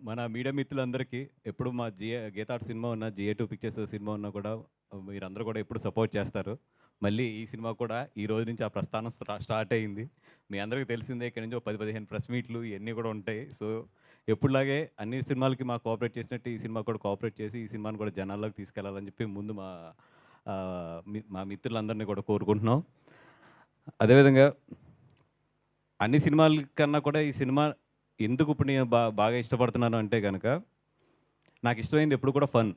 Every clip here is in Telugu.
మన మీడియా మిత్రులందరికీ ఎప్పుడు మా గీతార్ట్ సినిమా ఉన్నా, జిఏ2 పిక్చర్స్ సినిమా ఉన్నా కూడా మీరందరూ కూడా ఎప్పుడు సపోర్ట్ చేస్తారు. మళ్ళీ ఈ సినిమా కూడా ఈ రోజు నుంచి ఆ ప్రస్థానం స్టార్ట్ అయింది. మీ అందరికీ తెలిసిందే ఇక్కడి నుంచి ఒక 10, 15 ప్రెస్ మీట్లు ఇయన్నీ కూడా ఉంటాయి. సో, ఎప్పుడులాగే అన్ని సినిమాలకి మాకు కోఆపరేట్ చేసినట్టు ఈ సినిమా కూడా కోఆపరేట్ చేసి, ఈ సినిమాని కూడా జనాల్లోకి తీసుకెళ్లాలని చెప్పి ముందు మా మిత్రులందరినీ కూడా కోరుకుంటున్నాం. అదేవిధంగా అన్ని సినిమాల కన్నా కూడా ఈ సినిమా ఎందుకు ఇప్పుడు నేను బాగా ఇష్టపడుతున్నాను అంటే గనక, నాకు ఇష్టమైంది ఎప్పుడు కూడా ఫన్.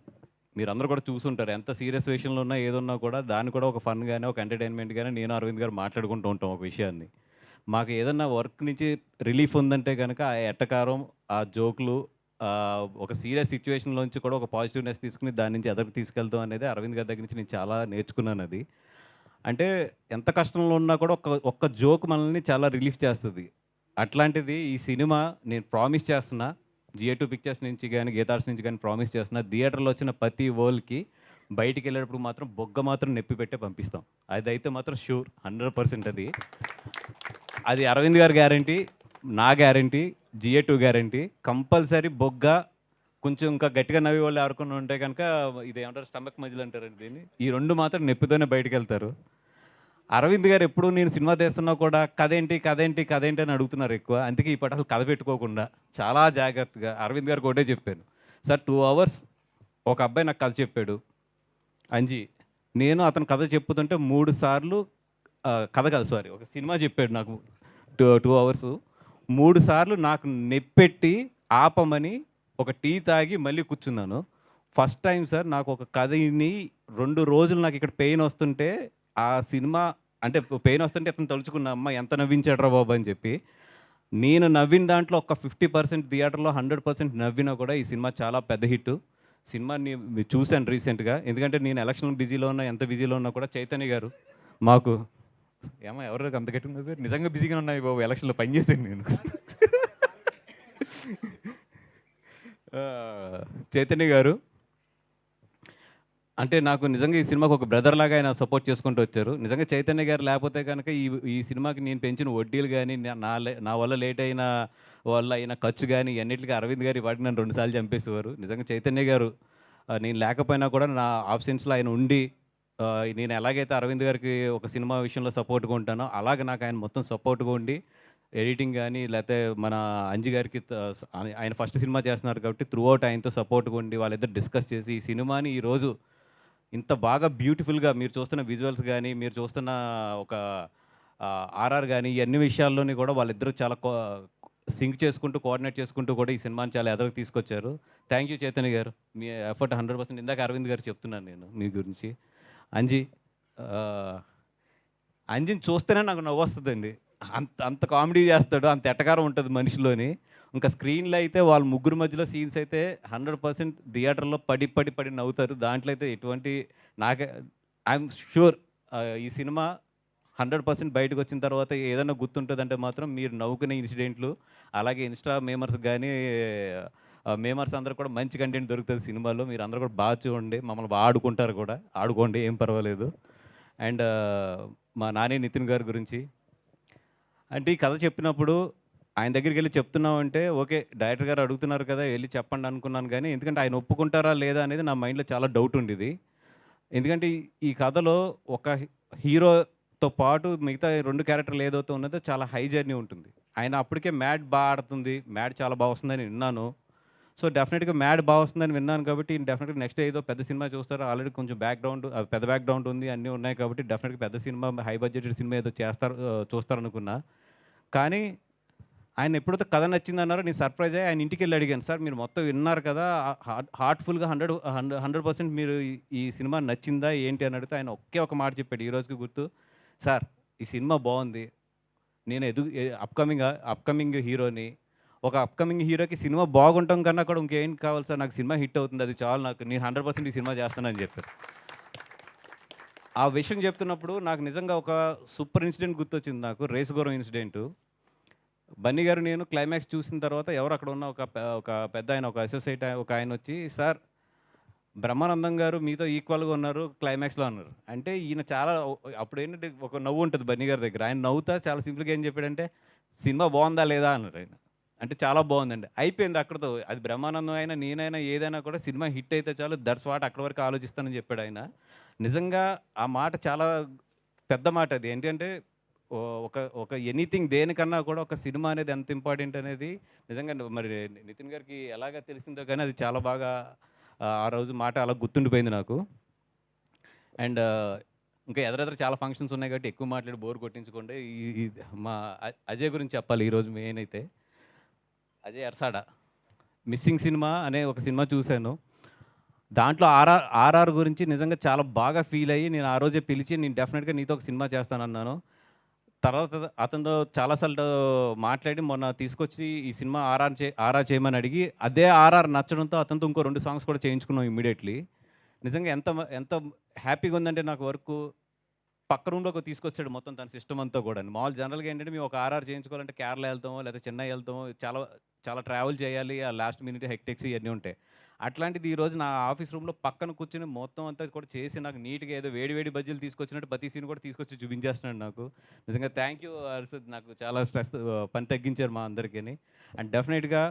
మీరందరూ కూడా చూసుంటారు. ఎంత సీరియస్ విషయంలో ఉన్నా, ఏదున్నా కూడా దాన్ని కూడా ఒక ఫన్‌గానే, ఒక ఎంటర్‌టైన్‌మెంట్‌గానే నేను, అరవింద్ గారు మాట్లాడుకుంటూ ఉంటాం ఒక విషయాన్ని. మాకు ఏదన్నా వర్క్ నుంచి రిలీఫ్ ఉందంటే గనక, ఆ ఎటకారం, ఆ జోకులు ఒక సీరియస్ సిట్యుయేషన్‌లోంచి కూడా ఒక పాజిటివ్‌నెస్ తీసుకొని దాని నుంచి ఎదరికి తీసుకెళ్తాం అనేది అరవింద్ గారి దగ్గర నుంచి నేను చాలా నేర్చుకున్నానది. అంటే ఎంత కష్టంలో ఉన్నా కూడా ఒక్క జోక్ మనల్ని చాలా రిలీఫ్ చేస్తది. అట్లాంటిది ఈ సినిమా నేను ప్రామిస్ చేస్తున్నా. జిఏ2 పిక్చర్స్ నుంచి గాని, గీతార్ట్స్ నుంచి గాని ప్రామిస్ చేస్తున్నా. థియేటర్‌లో వచ్చిన ప్రతి వోళ్ళకి బయటికెళ్ళేటప్పుడు మాత్రం బొగ్గ మాత్రం నొప్పి పెట్టే పంపిస్తాం. అదైతే మాత్రం షూర్ 100% అది. అది అరవింద్ గారి గ్యారంటీ, నా గ్యారంటీ, జిఏ2 గ్యారంటీ. కంపల్సరీ బొగ్గ కొంచెం ఇంకా గట్టిగా నవ్వేవాళ్ళు ఎవరికైనా ఉంటే గనక ఇదేమంటారు స్టమక్ మజిల్ అంటారండి దీన్ని. ఈ 2 మాత్రం నొప్పితోనే బయటికెళ్తారు. అరవింద్ గారు ఎప్పుడు నేను సినిమా తీస్తున్నా కూడా కథేంటి, కథేంటి, కథేంటి అని అడుగుతున్నారు ఎక్కువ. అందుకే ఈ పూట అసలు కథ పెట్టుకోకుండా చాలా జాగ్రత్తగా అరవింద్ గారికి ఒకటే చెప్పాను. సార్ 2 అవర్స్ ఒక అబ్బాయి నాకు కథ చెప్పాడు. అంజి. నేను అతను కథ చెప్పుతుంటే 3 సార్లు కథ కాదు సారీ. ఒక సినిమా చెప్పాడు నాకు 2 అవర్సు. 3 సార్లు నాకు నెప్పెట్టి ఆపమని ఒక టీ తాగి మళ్ళీ కూర్చున్నాను. ఫస్ట్ టైమ్ సార్ నాకు ఒక కథ ఇని 2 రోజులు నాకు ఇక్కడ పెయిన్ వస్తుంటే ఆ సినిమా అంటే పెయిన్ వస్తుంటే అతను తలుచుకున్నా, అమ్మ ఎంత నవ్వించాడురా బాబు అని చెప్పి. నేను నవ్విన దాంట్లో ఒక 50% థియేటర్‌లో 100% నవ్వినా కూడా ఈ సినిమా చాలా పెద్ద హిట్టు. సినిమాని చూసాను రీసెంట్‌గా. ఎందుకంటే నేను ఎలక్షన్ బిజీలో ఉన్నా, ఎంత బిజీలో ఉన్నా కూడా చైతన్య గారు మాకు ఏమ్మా ఎవరు అంత గట్టిగా నవ్వారు? నిజంగా బిజీగా ఉన్నాయి బాబు ఎలక్షన్‌లో పని చేశాను నేను. చైతన్య గారు అంటే నాకు నిజంగా ఈ సినిమాకి ఒక బ్రదర్ లాగా ఆయన సపోర్ట్ చేసుకుంటూ వచ్చారు. నిజంగా చైతన్య గారు లేకపోతే గనక ఈ సినిమాకి నేను పెంచిన వడ్డీలు గాని, నా వల్ల లేట్ అయిన వల్ల అయిన ఖర్చు గాని, ఇయన్నిట్లికి అరవింద్ గారు ఈ పాటికి నన్ను 2 సార్లు చంపేసేవారు. నిజంగా చైతన్య గారు నేను లేకపోయినా కూడా నా ఆబ్సెన్స్‌లో ఆయన ఉండి నేను ఎలాగైతే అరవింద్ గారికి ఒక సినిమా విషయంలో సపోర్ట్‌గా ఉంటానో, అలాగే నాకు ఆయన మొత్తం సపోర్ట్‌గా ఉండి ఎడిటింగ్ గాని, లేతే మన అంజి గారికి ఆయన ఫస్ట్ సినిమా చేస్తున్నారు కాబట్టి త్రూ ఔట్ ఆయనతో సపోర్ట్‌గా ఉండి వాళ్ళిద్దరు డిస్కస్ చేసి ఈ సినిమాని ఈరోజు ఇంత బాగా బ్యూటిఫుల్‌గా మీరు చూస్తున్న విజువల్స్ గాని, మీరు చూస్తున్న ఒక ఆర్ఆర్ గాని, ఈ అన్ని విషయాల్లోని కూడా వాళ్ళిద్దరూ చాలా సింక్ చేసుకుంటూ, కోఆర్డినేట్ చేసుకుంటూ కూడా ఈ సినిమాని చాలా ఎదరికి తీసుకొచ్చారు. థ్యాంక్ యూ చైతన్య గారు. మీ ఎఫర్ట్ 100% ఇందాక అరవింద్ గారు చెప్తున్నాను నేను మీ గురించి. అంజి ఆహ్, అంజిని చూస్తేనే నాకు నవ్వొస్తదండి. అంత అంత కామెడీ చేస్తాడు. అంత ఎటకారం ఉంటది మనిషిలోని. ఇంకా స్క్రీన్‌లో అయితే వాళ్ళ ముగ్గురు మధ్యలో సీన్స్ అయితే 100% థియేటర్‌లో పడి నవ్వుతారు. దాంట్లో అయితే ఎటువంటి నాకే ఐయామ్ ష్యూర్ ఈ సినిమా 100% బయటకొచ్చిన తర్వాత ఏదన్నా గుర్తుంటదంటే మాత్రం మీరు నవ్వుకునే ఇన్సిడెంట్లు, అలాగే ఇన్‌స్టా మేమర్స్ గానీ, మేమర్స్ అందరూ కూడా మంచి కంటెంట్ దొరుకుతది సినిమాలో. మీరందరూ కూడా బాగా చూడండి. మమ్మల్ని బా ఆడుకుంటారు కూడా. ఆడుకోండి ఏం పర్వాలేదు. అండ్ మా నాని నితిన్ గారి గురించి అంటే ఈ కథ చెప్పినప్పుడు ఆయన దగ్గరికెళ్ళి చెప్తున్నామంటే, ఓకే. డైరెక్టర్ గారు అడుగుతున్నారు కదా! ఎళ్లి చెప్పండి అనుకున్నాను గానీ, ఎందుకంటే ఆయన ఒప్పుకుంటారా లేదా అనేది నా మైండ్‌లో చాలా డౌట్ ఉండేది. ఎందుకంటే ఈ కథలో ఒక హీరోతో పాటు మిగతా 2 క్యారెక్టర్‌లు ఏదైతే ఉన్నదో చాలా హై జర్నీ ఉంటుంది. ఆయన అప్పటికే మ్యాడ్ ఆడుతుంది. మ్యాడ్ చాలా బా వస్తుందని విన్నాను. సో, డెఫినిట్‌గా మ్యాడ్ బా వస్తుందని విన్నాను కాబట్టి, డెఫినిట్‌గా నెక్స్ట్ ఏదో పెద్ద సినిమా చూస్తారు. ఆల్రెడీ కొంచెం పెద్ద బ్యాక్‌గ్రౌండ్ ఉంది. అన్నీ ఉన్నాయి కాబట్టి డెఫినిట్‌గా పెద్ద సినిమా, హై బడ్జెటెడ్ సినిమా ఏదో చూస్తారనుకున్నా. కానీ ఆయన ఎప్పుడైతే కథ నచ్చిందన్నారో నేను సర్ప్రైజ్ అయ్యి ఆయన ఇంటికెళ్ళి అడిగాను. సార్ మీరు మొత్తం విన్నారు కదా! హార్ట్‌ఫుల్‌గా 100% మీరు ఈ సినిమా నచ్చిందా ఏంటి అని అడిగితే ఆయన ఒకే ఒక మాట చెప్పాడు. ఈ రోజుకి గుర్తు. సార్ ఈ సినిమా బావుంది. నేను అప్‌కమింగ్ హీరోని. ఒక అప్‌కమింగ్ హీరోకి సినిమా బాగుండటం కన్నా కూడా ఇంకేం కావాలి సార్ నాకు సినిమా హిట్ అవుతుంది. అది చాలు నాకు. నేను 100% ఈ సినిమా చేస్తానని చెప్పారు. ఆ విషయం చెప్తున్నప్పుడు నాకు నిజంగా ఒక సూపర్ ఇన్సిడెంట్ గుర్తొచ్చింది నాకు. రేసుగుర్రం ఇన్సిడెంటు. బన్నీ గారు నేను క్లైమాక్స్ చూసిన తర్వాత ఎవరు అక్కడ ఉన్న ఒక పెద్దాయన ఒక అసోసియేట్ ఒక ఆయనొచ్చి, "సార్ బ్రహ్మానందం గారు మీతో ఈక్వల్‌గా ఉన్నారు క్లైమాక్స్‌లో" అన్నారు. అంటే ఈయన చాలా అప్పుడేంటంటే ఒక నవ్వు ఉంటది బన్నీ గారి దగ్గర. ఆయన నవ్వుతా చాలా సింపుల్‌గా ఏం చెప్పాడంటే, "సినిమా బావుందా లేదా" అన్నాడు ఆయన. అంటే చాలా బాగుందండి. అయిపోయింది అక్కడితో. అది బ్రహ్మానందం అయినా, నేనైనా ఏదైనా కూడా సినిమా హిట్ అయితే చాలు దట్స్ వాట్ అక్కడి వరకు ఆలోచిస్తానని చెప్పాడాయన. నిజంగా ఆ మాట చాలా పెద్ద మాట అది. ఏంటంటే ఒక ఒక ఎనీథింగ్ దేనికన్నా కూడా ఒక సినిమా అనేది ఎంత ఇంపార్టెంట్ అనేది నిజంగా మరి నితిన్ గారికి ఎలాగా తెలిసిందో కానీ అది చాలా బాగా ఆ రోజు మాట అలా గుర్తుండిపోయింది నాకు. అండ్ ఇంకా ఎదరెదర చాలా ఫంక్షన్స్ ఉన్నాయి కాబట్టి ఎక్కువ మాట్లాడి బోర్ కొట్టించుకోండి. ఈ ఈ మా అజయ్ గురించి చెప్పాలి ఈరోజు మెయిన్ అయితే. అజయ్ అర్సాడ. 'మిస్సింగ్' సినిమా అనే ఒక సినిమా చూశాను. దాంట్లో ఆర్ఆర్ గురించి నిజంగా చాలా బాగా ఫీల్ అయ్యి నేను ఆ రోజే పిలిచి నేను డెఫినెట్‌గా నీతో ఒక సినిమా చేస్తానన్నాను. తర్వాత అతనితో చాలా సార్లు మాట్లాడి మొన్న తీసుకొచ్చి ఈ సినిమా ఆర్ఆర్ చేయమని అడిగి అదే ఆర్ఆర్ నచ్చడంతో అతనితో ఇంకో 2 సాంగ్స్ కూడా చేయించుకున్నాం ఇమ్మీడియేట్‌లీ. నిజంగా ఎంత హ్యాపీగా ఉందంటే నాకు వర్కు పక్క రూమ్‌లోకి తీసుకొచ్చాడు మొత్తం తన సిస్టమ్ అంతా కూడాను. మామూలు జనరల్‌గా ఏంటంటే మేము ఒక ఆర్ఆర్ చేయించుకోవాలంటే కేరళ ఎళ్తామో లేదా చెన్నై ఎళ్తామో చాలా చాలా ట్రావెల్ చేయాలి. ఆ లాస్ట్ మినిట్ హెక్టిక్స్ ఇయన్నీ ఉంటాయి. అట్లాంటిది ఈరోజు నా ఆఫీస్ రూమ్‌లో పక్కన కూర్చొని మొత్తం అంతా కూడా చేసి నాకు నీట్‌గా ఏదో వేడి వేడి బజ్జీలు తీసుకొచ్చినట్టు ప్రతి సీన్ కూడా తీసుకొచ్చి చూపించేస్తున్నాడు నాకు. నిజంగా థ్యాంక్ యూ అర్షద్. నాకు చాలా స్ట్రెస్ పని తగ్గించారు మా అందరికిని. అండ్ డెఫినెట్‌గా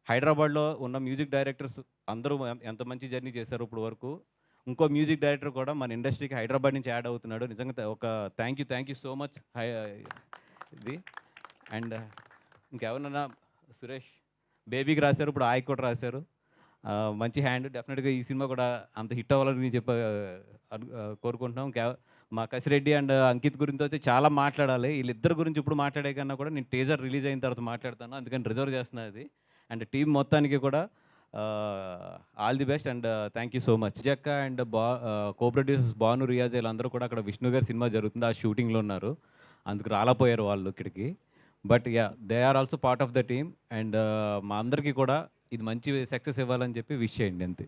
హైదరాబాద్‌లో ఉన్న మ్యూజిక్ డైరెక్టర్స్ అందరూ ఎంత మంచి జర్నీ చేశారో ఇప్పుడు వరకు. ఇంకో మ్యూజిక్ డైరెక్టర్ కూడా మన ఇండస్ట్రీకి హైదరాబాద్ నుంచి యాడ్ అవుతున్నాడు. నిజంగా ఒక థ్యాంక్ యూ సో మచ్ ఇది. అండ్ ఇంకెవరన్నా సురేష్ బేబీకి రాశారు. ఇప్పుడు ఆయనకి కూడా రాశారు. మంచి హ్యాండ్. డెఫినెట్‌గా ఈ సినిమా కూడా అంత హిట్ అవ్వాలని చెప్పి కోరుకుంటున్నాం. మా కసిరెడ్డి అండ్ అంకిత్ గురించి అయితే చాలా మాట్లాడాలి. వీళ్ళిద్దరి గురించి ఇప్పుడు మాట్లాడే కన్నా కూడా నేను టీజర్ రిలీజ్ అయిన తర్వాత మాట్లాడతాను. అందుకని రిజర్వ్ చేస్తున్నా అది. అండ్ టీమ్ మొత్తానికి కూడా all the best and thank you so much. Jakka and co producers Bhanu, Riyaz వీళ్ళందరూ కూడా అక్కడ విష్ణు గారి సినిమా జరుగుతుంది. ఆ షూటింగ్‌లో ఉన్నారు. అందుకు రాలేకపోయారు వాళ్ళు ఇక్కడికి. But yeah! They are also part of the team. And మా అందరికీ కూడా ఇది మంచి సక్సెస్ ఇవ్వాలని చెప్పి విష్ చేయండి అంతే.